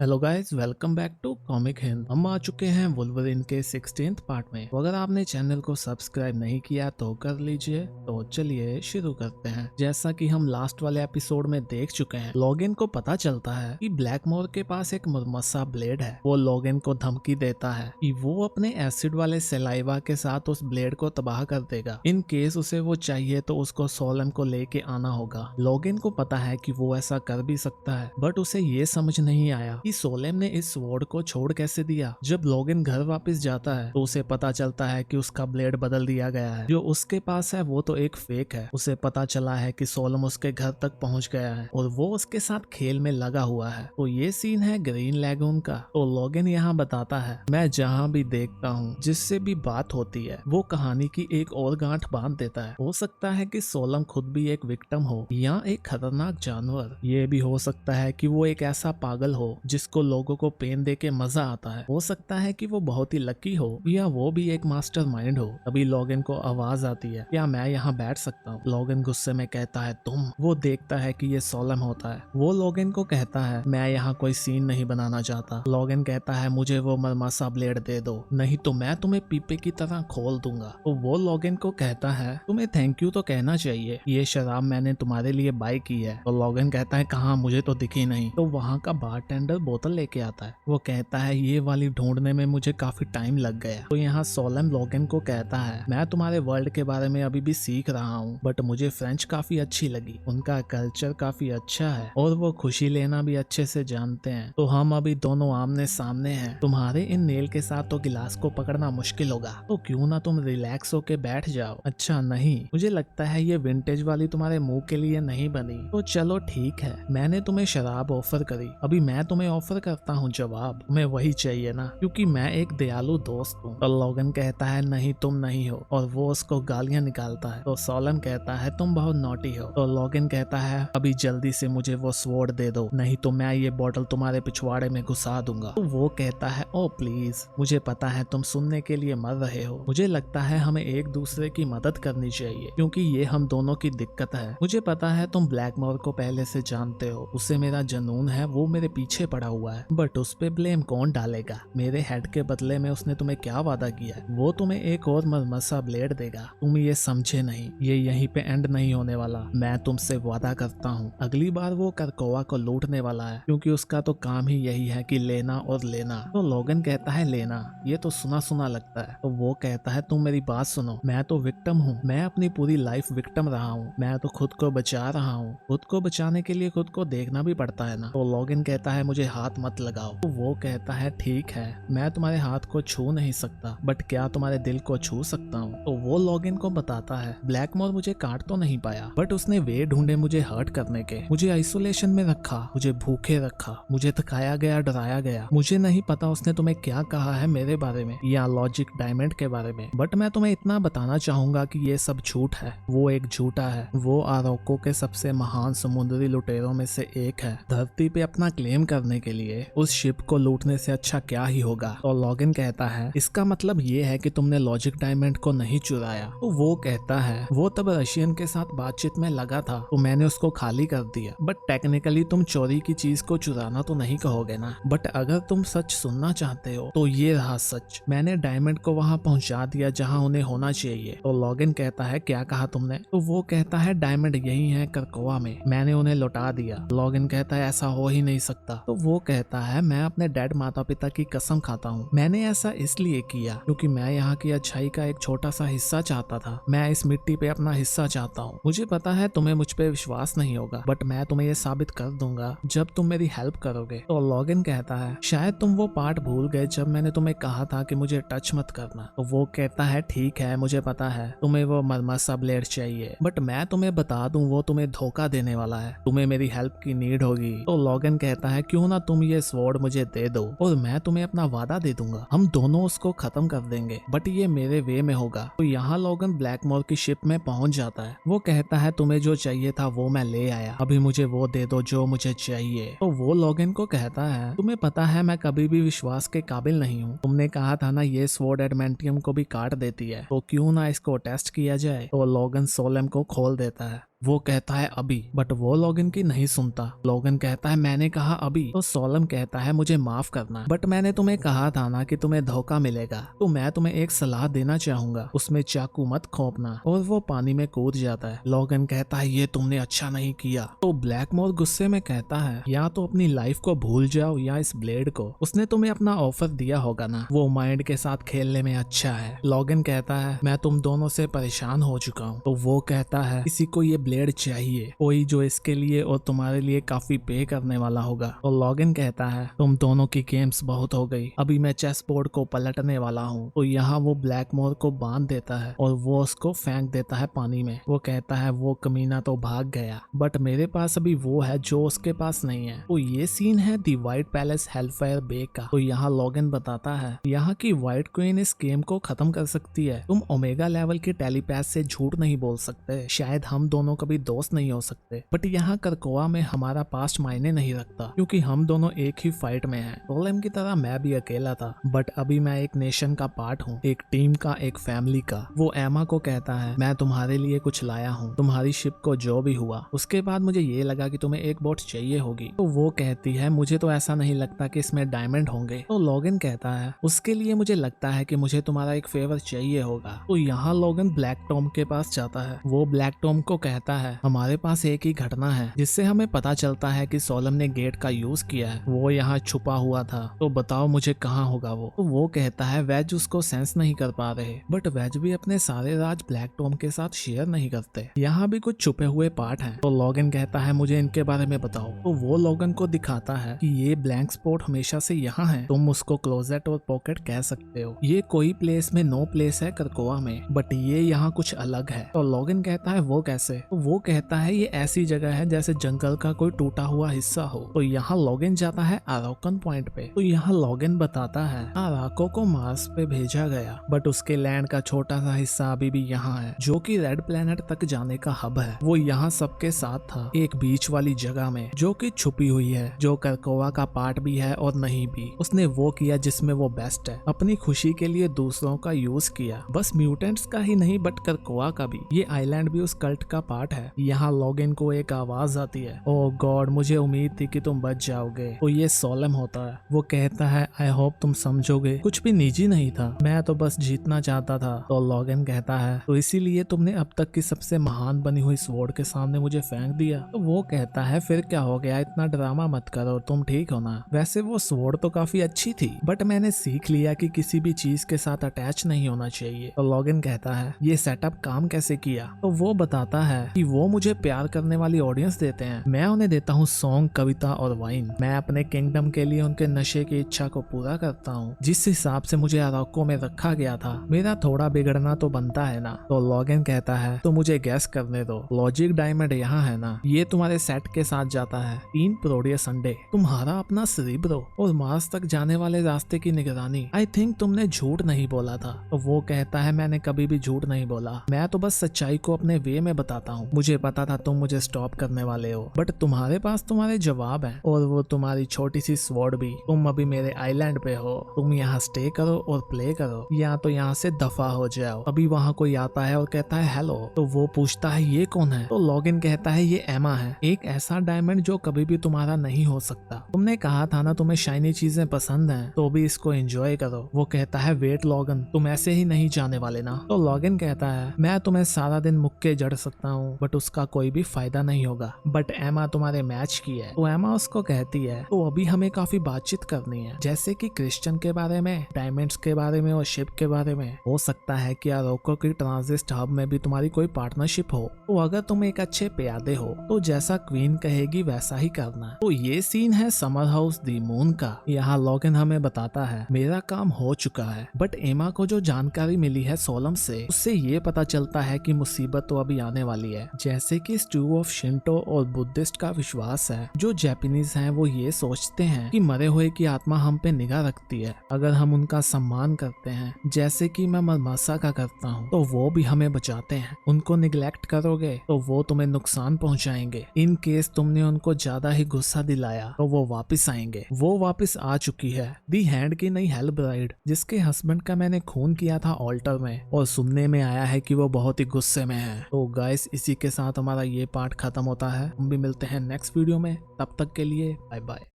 Hello guys, welcome back to comic Hind. हम आ चुके हैं वुल्वरिन के 16th पार्ट में। तो अगर आपने चैनल को सब्सक्राइब नहीं किया तो कर लीजिए। तो चलिए शुरू करते हैं। जैसा कि हम लास्ट वाले एपिसोड में देख चुके हैं, लॉगिन को पता चलता है कि ब्लैकमोर के पास एक मुर्मसा ब्लेड है। वो लॉगिन को धमकी देता है कि वो अपने एसिड वाले सेलाइवा के साथ उस ब्लेड को तबाह कर देगा। इन केस उसे वो चाहिए तो उसको सोलम को लेके आना होगा। लॉगिन को पता है कि वो ऐसा कर भी सकता है, बट उसे ये समझ नहीं आया कि सोलेम ने इस स्वॉर्ड को छोड़ कैसे दिया। जब लॉगिन घर वापस जाता है तो उसे पता चलता है कि उसका ब्लेड बदल दिया गया है। जो उसके पास है वो तो एक फेक है। उसे पता चला है कि सोलम उसके घर तक पहुंच गया है और वो उसके साथ खेल में लगा हुआ है। तो ये सीन है ग्रीन लैगून का। तो लॉगिन यहाँ बताता है, मैं जहाँ भी देखता हूँ, जिससे भी बात होती है, वो कहानी की एक और गांठ बांध देता है। हो सकता है कि सोलम खुद भी एक विक्टिम हो या एक खतरनाक जानवर। ये भी हो सकता है कि वो एक ऐसा पागल हो जिसको लोगों को पेन दे के मजा आता है। हो सकता है कि वो बहुत ही लकी हो या वो भी एक मास्टरमाइंड हो। अभी लॉगिन को आवाज आती है, क्या मैं यहाँ बैठ सकता हूँ? लॉगिन गुस्से में कहता है, तुम? वो देखता है कि ये सोलम होता है। वो लॉगिन को कहता है, मैं यहाँ कोई सीन नहीं बनाना चाहता। लॉगिन कहता है, मुझे वो मरमसा ब्लेड दे दो, नहीं तो मैं तुम्हें पीपे की तरह खोल दूंगा। तो वो लॉगिन को कहता है, तुम्हें थैंक यू तो कहना चाहिए, ये शराब मैंने तुम्हारे लिए बाय की है। तो लॉगिन कहता है, कहाँ, मुझे तो दिखी नहीं। तो वहाँ का बारटेंडर बोतल लेके आता है। वो कहता है, ये वाली ढूंढने में मुझे काफी टाइम लग गया। तो यहाँ सोलम लॉगिन को कहता है, मैं तुम्हारे वर्ल्ड के बारे में अभी भी सीख रहा हूँ, बट मुझे फ्रेंच काफी अच्छी लगी। उनका कल्चर काफी अच्छा है और वो खुशी लेना भी अच्छे से जानते हैं। तो हम अभी दोनों आमने सामने हैं। तुम्हारे इन नेल के साथ तो गिलास को पकड़ना मुश्किल होगा, तो क्यों ना तुम रिलैक्स होके बैठ जाओ। अच्छा नहीं, मुझे लगता है ये विंटेज वाली तुम्हारे मुंह के लिए नहीं बनी। तो चलो ठीक है, मैंने तुम्हें शराब ऑफर करी, अभी मैं तुम्हें ऑफर करता हूँ जवाब। तुम्हें वही चाहिए ना, क्योंकि मैं एक दयालु दोस्त हूँ। तो लॉगन कहता है, नहीं तुम नहीं हो, और वो उसको गालियां निकालता है। तो सोलम कहता है, तुम बहुत नॉटी हो। तो लॉगिन कहता है, अभी जल्दी से मुझे वो स्वॉर्ड दे दो, नहीं तो मैं ये बॉटल तुम्हारे पिछवाड़े में घुसा दूंगा। तो वो कहता है, ओ प्लीज, मुझे पता है तुम सुनने के लिए मर रहे हो। मुझे लगता है हमें एक दूसरे की मदद करनी चाहिए, क्योंकि ये हम दोनों की दिक्कत है। मुझे पता है तुम ब्लैकमोर को पहले से जानते हो, उसे मेरा जुनून है, वो मेरे पीछे पड़ा हुआ है, बट उस पे ब्लेम कौन डालेगा? मेरे हेड के बदले में उसने तुम्हें क्या वादा किया है? वो तुम्हें एक और मरमसा ब्लेड देगा। तुम ये समझे नहीं, ये यहीं पे एंड नहीं होने वाला। मैं तुमसे वादा करता हूँ, अगली बार वो करकोवा को लूटने वाला है, क्योंकि उसका तो काम ही यही है कि लेना और लेना। तो लॉगन कहता है, लेना, ये तो सुना सुना लगता है। तो वो कहता है, तुम मेरी बात सुनो, मैं तो विक्टिम हूँ, मैं अपनी पूरी लाइफ विक्टिम रहा हूँ, मैं तो खुद को बचा रहा हूँ। खुद को बचाने के लिए खुद को देखना भी पड़ता है ना। तो लॉगिन कहता है, मुझे हाथ मत लगाओ। तो वो कहता है, ठीक है, मैं तुम्हारे हाथ को छू नहीं सकता, बट क्या तुम्हारे दिल को छू सकता हूँ। तो वो लॉगिन को बताता है, ब्लैकमोर मुझे काट तो नहीं पाया, बट उसने वे ढूंढे मुझे हर्ट करने के। मुझे आइसोलेशन में रखा, मुझे भूखे रखा, मुझे थकाया गया, डराया गया। मुझे नहीं पता उसने तुम्हें क्या कहा है मेरे बारे में या लॉजिक डायमंड के बारे में, बट मैं तुम्हें इतना बताना चाहूंगा कि ये सब झूठ है। वो एक झूठा है। वो आरोको के सबसे महान समुद्री लुटेरों में से एक है। धरती पे अपना क्लेम करने के लिए उस शिप को लूटने से अच्छा क्या ही होगा। तो लॉगिन कहता है, इसका मतलब ये है कि तुमने लॉजिक डायमंड को नहीं चुराया। तो वो कहता है, वो तब रशियन के साथ बातचीत में लगा था, तो मैंने उसको खाली कर दिया। बट टेक्निकली तुम चोरी की चीज को चुराना तो नहीं कहोगे ना। बट अगर तुम सच सुनना चाहते हो तो ये रहा सच, मैंने डायमंड को वहां पहुंचा दिया जहां उन्हें होना चाहिए। तो लॉगिन कहता है, क्या कहा तुमने? तो वो कहता है, डायमंड यही है करकोवा में, मैंने उन्हें लौटा दिया। लॉगिन कहता है, ऐसा हो ही नहीं सकता। तो वो कहता है, मैं अपने डैड माता पिता की कसम खाता हूँ, मैंने ऐसा इसलिए किया क्योंकि मैं यहाँ की अच्छाई का एक छोटा सा हिस्सा चाहता था। मैं इस मिट्टी पे अपना हिस्सा चाहता हूँ। मुझे पता है तुम्हें मुझ पे विश्वास नहीं होगा, बट मैं तुम्हें ये साबित कर दूंगा जब तुम मेरी हेल्प करोगे। तो लॉगिन कहता है, शायद तुम वो पार्ट भूल गए जब मैंने तुम्हें कहा था कि मुझे टच मत करना। तो वो कहता है, ठीक है, मुझे पता है तुम्हें वो मरमसा ब्लेड चाहिए, बट मैं तुम्हें बता दूं वो तुम्हें धोखा देने वाला है, तुम्हें मेरी हेल्प की नीड होगी। तो लॉगिन कहता है, क्यों ना तुम ये स्वॉर्ड मुझे दे दो और मैं तुम्हें अपना वादा दे दूंगा, हम दोनों उसको खत्म कर देंगे, बट ये मेरे वे में होगा। तो यहाँ लॉगिन ब्लैकमोर की शिप में पहुंच जाता है। वो कहता है, तुम्हें जो चाहिए था वो मैं ले आया, अभी मुझे वो दे दो जो मुझे चाहिए। तो वो लॉगिन को कहता है, तुम्हें पता है मैं कभी भी विश्वास के काबिल नहीं हूँ। तुमने कहा था ना ये स्वॉर्ड एडमेंटियम को भी काट देती है, तो क्यों ना इसको टेस्ट किया जाए। तो लॉगिन सोलेम को खोल देता है। वो कहता है अभी, बट वो लोगन की नहीं सुनता। लोगन कहता है मैंने कहा अभी। तो सोलम कहता है मुझे माफ करना, बट मैंने तुम्हें कहा था ना कि तुम्हें धोखा मिलेगा। तो मैं तुम्हें एक सलाह देना चाहूंगा, उसमें चाकू मत खोपना। और वो पानी में कूद जाता है। लोगन कहता है ये तुमने अच्छा नहीं किया। तो ब्लैकमोर गुस्से में कहता है या तो अपनी लाइफ को भूल जाओ या इस ब्लेड को। उसने तुम्हें अपना ऑफर दिया होगा ना, वो माइंड के साथ खेलने में अच्छा है। लोगन कहता है मैं तुम दोनों से परेशान हो चुका हूँ। तो वो कहता है किसी को ये ब्लेड चाहिए, कोई जो इसके लिए और तुम्हारे लिए काफी पे करने वाला होगा। तो लॉगिन कहता है तुम दोनों की गेम्स बहुत हो गई, अभी मैं चेस बोर्ड को पलटने वाला हूँ। तो यहाँ वो ब्लैकमोर को बांध देता है और वो उसको फेंक देता है पानी में। वो कहता है वो कमीना तो भाग गया, बट मेरे पास अभी वो है जो उसके पास नहीं है। तो ये सीन है दी व्हाइट पैलेस हेलफायर बे का। तो यहाँ लॉगिन बताता है यहाँ की व्हाइट क्वीन इस गेम को खत्म कर सकती है। तुम ओमेगा लेवल के टेलीपैथ से झूठ नहीं बोल सकते, शायद हम दोनों कभी दोस्त नहीं हो सकते, बट यहाँ करकोआ में हमारा पास्ट मायने नहीं रखता क्योंकि हम दोनों एक ही फाइट में हैं। सोलेम की तरह मैं भी अकेला था, बट अभी मैं एक नेशन का पार्ट हूँ, एक टीम का, एक फैमिली का। वो एमा को कहता है मैं तुम्हारे लिए कुछ लाया हूँ, तुम्हारी शिप को जो भी हुआ। उसके बाद मुझे ये लगा कि तुम्हें एक बोट चाहिए होगी। तो वो कहती है मुझे तो ऐसा नहीं लगता कि इसमें डायमंड होंगे। तो लॉगिन कहता है उसके लिए मुझे लगता है कि मुझे तुम्हारा एक फेवर चाहिए होगा। तो यहाँ लॉगिन ब्लैक टॉम के पास जाता है। वो ब्लैक टॉम को कहता है हमारे पास एक ही घटना है जिससे हमें पता चलता है कि सोलम ने गेट का यूज किया है, वो यहाँ छुपा हुआ था। तो बताओ मुझे कहाँ होगा वो। तो वो कहता है वेज उसको सेंस नहीं कर पा रहे, बट वेज भी अपने सारे राज ब्लैक टॉम के साथ शेयर नहीं करते। यहाँ भी कुछ छुपे हुए पार्ट हैं। तो लॉगिन कहता है मुझे इनके बारे में बताओ। तो वो लॉगिन को दिखाता है कि ये ब्लैंक स्पॉट हमेशा से यहाँ है, तुम उसको क्लोजेट और पॉकेट कह सकते हो। ये कोई प्लेस में नो प्लेस है करकोआ में, बट ये यहाँ कुछ अलग है। तो लॉगिन कहता है वो कैसे। तो वो कहता है ये ऐसी जगह है जैसे जंगल का कोई टूटा हुआ हिस्सा हो। तो यहाँ लॉगिन जाता है अराकन पॉइंट पे। तो यहाँ लॉगिन बताता है अराको को मार्स पे भेजा गया, बट उसके लैंड का छोटा सा हिस्सा अभी भी यहाँ है जो कि रेड प्लेनेट तक जाने का हब है। वो यहाँ सबके साथ था एक बीच वाली जगह में जो कि छुपी हुई है, जो करकोआ का पार्ट भी है और नहीं भी। उसने वो किया जिसमें वो बेस्ट है, अपनी खुशी के लिए दूसरों का यूज किया, बस म्यूटेंट्स का ही नहीं बट करकोआ का भी। ये आइलैंड भी उस कल्ट का पार्ट है। यहाँ लॉगिन को एक आवाज आती है ओह गॉड मुझे उम्मीद थी कि तुम बच जाओगे। तो ये सोलम होता है। वो कहता है आई होप तुम समझोगे, कुछ भी निजी नहीं था, मैं तो बस जीतना चाहता था। तो लॉगिन कहता है तो इसीलिए तुमने अब तक की सबसे महान बनी हुई स्वॉर्ड के सामने मुझे फेंक दिया। तो वो कहता है फिर क्या हो गया, इतना ड्रामा मत करो, तुम ठीक हो ना। वैसे वो स्वॉर्ड तो काफी अच्छी थी, बट मैंने सीख लिया कि किसी भी चीज के साथ अटैच नहीं होना चाहिए। तो लॉगिन कहता है ये सेटअप काम कैसे किया। तो वो बताता है कि वो मुझे प्यार करने वाली ऑडियंस देते हैं, मैं उन्हें देता हूँ सॉन्ग, कविता और वाइन। मैं अपने किंगडम के लिए उनके नशे की इच्छा को पूरा करता हूँ। जिस हिसाब से मुझे अराको में रखा गया था, मेरा थोड़ा बिगड़ना तो बनता है ना। तो लॉगिन कहता है तो मुझे गैस करने दो, लॉजिक डायमंड यहाँ है ना, ये तुम्हारे सेट के साथ जाता है। 3 प्रोडियस अंडे, तुम्हारा अपना सेरिब्रो और मार्स तक जाने वाले रास्ते की निगरानी। आई थिंक तुमने झूठ नहीं बोला था। तो वो कहता है मैंने कभी भी झूठ नहीं बोला, मैं तो बस सच्चाई को अपने वे में बताता हूँ। मुझे पता था तुम मुझे स्टॉप करने वाले हो, बट तुम्हारे पास तुम्हारे जवाब हैं और वो तुम्हारी छोटी सी स्वॉर्ड भी। तुम अभी मेरे आइलैंड पे हो, तुम यहाँ स्टे करो और प्ले करो, या तो यहाँ से दफा हो जाओ। अभी वहाँ कोई आता है और कहता है हेलो। तो वो पूछता है ये कौन है। तो लॉगिन कहता है ये एमा है, एक ऐसा डायमंड जो कभी भी तुम्हारा नहीं हो सकता। तुमने कहा था ना तुम्हें शाइनी चीजें पसंद हैं, तो भी इसको एंजॉय करो। वो कहता है वेट लॉगिन, तुम ऐसे ही नहीं जाने वाले ना। तो लॉगिन कहता है मैं तुम्हें सारा दिन मुक्के जड़ सकता हूँ, बट उसका कोई भी फायदा नहीं होगा। बट एमा तुम्हारे मैच की है। तो एमा उसको कहती है तो अभी हमें काफी बातचीत करनी है, जैसे कि क्रिश्चियन के बारे में, डायमंड्स के बारे में और शिप के बारे में। हो सकता है कि अराको की ट्रांजिट हब में भी तुम्हारी कोई पार्टनरशिप हो। तो अगर तुम एक अच्छे प्यादे हो तो जैसा क्वीन कहेगी वैसा ही करना। तो ये सीन है समर हाउस दी मून का। यहाँ लॉगिन हमें बताता है मेरा काम हो चुका है, बट एमा को जो जानकारी मिली है सोलम से, उससे ये पता चलता है कि मुसीबत तो अभी आने वाली है। जैसे कि स्टू ऑफ शिंटो और बुद्धिस्ट का विश्वास है, जो जापानीज हैं वो ये सोचते हैं कि मरे हुए की आत्मा हम पे निगाह रखती है। अगर हम उनका सम्मान करते हैं, जैसे कि मैं मरमासा का करता हूँ, तो वो भी हमें बचाते हैं। उनको निगलेक्ट करोगे तो वो तुम्हें नुकसान पहुंचाएंगे। इन केस तुमने उनको ज्यादा ही गुस्सा दिलाया तो वो वापस आएंगे। वो वापस आ चुकी है, दी हैंड की नई हेल ब्राइड, जिसके हस्बैंड का मैंने खून किया था ऑल्टर में, और सुनने में आया है कि वो बहुत ही गुस्से में है। तो गाइस इसी इसी के साथ हमारा ये पार्ट खत्म होता है। हम भी मिलते हैं नेक्स्ट वीडियो में, तब तक के लिए बाय बाय।